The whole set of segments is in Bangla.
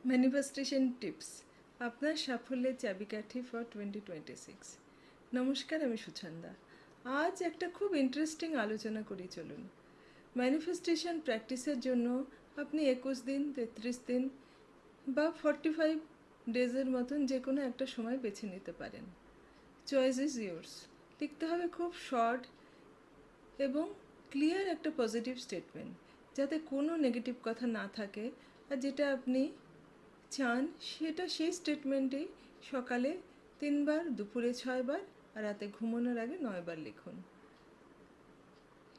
ম্যানিফেস্টেশন টিপস আপনার সাফল্যের চাবিকাঠি ফর 2026। নমস্কার, আমি সুছন্দা। আজ একটা খুব ইন্টারেস্টিং আলোচনা করি, চলুন। ম্যানিফেস্টেশন প্র্যাকটিসের জন্য আপনি 21 দিন, 33 দিন বা 45 ডেজের মতন যে কোনো একটা সময় বেছে নিতে পারেন। Choice is yours. লিখতে হবে খুব শর্ট এবং ক্লিয়ার একটা পজিটিভ স্টেটমেন্ট, যাতে কোনো নেগেটিভ কথা না থাকে। আর যেটা আপনি চান সেটা সেই স্টেটমেন্টেই সকালে 3 বার, দুপুরে 6 বার আর রাতে ঘুমানোর আগে 9 বার লিখুন।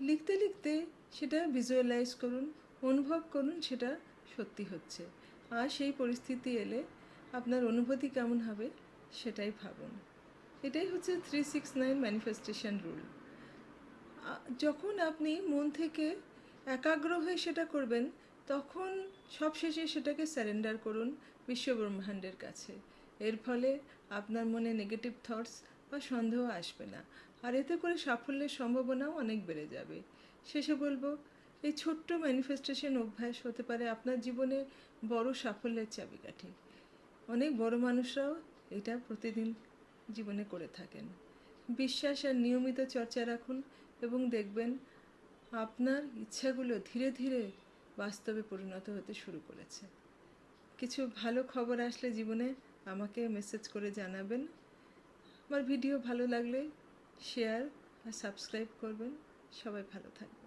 লিখতে লিখতে সেটা ভিজুয়ালাইজ করুন, অনুভব করুন সেটা সত্যি হচ্ছে। আর সেই পরিস্থিতি এলে আপনার অনুভূতি কেমন হবে সেটাই ভাবুন। এটাই হচ্ছে 369 ম্যানিফেস্টেশন রুল। যখন আপনি মন থেকে একাগ্র হয়ে সেটা করবেন, তখন সবশেষে সেটাকে স্যারেন্ডার করুন বিশ্বব্রহ্মাণ্ডের কাছে। এর ফলে আপনার মনে নেগেটিভ থটস বা সন্দেহ আসবে না, আর এতে করে সাফল্যের সম্ভাবনাও অনেক বেড়ে যাবে। শেষে বলবো, এই ছোট্ট ম্যানিফেস্টেশন অভ্যাস হতে পারে আপনার জীবনে বড় সাফল্যের চাবিকাঠি। অনেক বড় মানুষরাও এটা প্রতিদিন জীবনে করে থাকেন। বিশ্বাস আর নিয়মিত চর্চা রাখুন এবং দেখবেন আপনার ইচ্ছাগুলো ধীরে ধীরে বাস্তবে পরিণত হতে শুরু করেছে। কিছু ভালো খবর আসলে জীবনে আমাকে মেসেজ করে জানাবেন। আমার ভিডিও ভালো লাগলে শেয়ার আর সাবস্ক্রাইব করবেন। সবাই ভালো থাকবেন।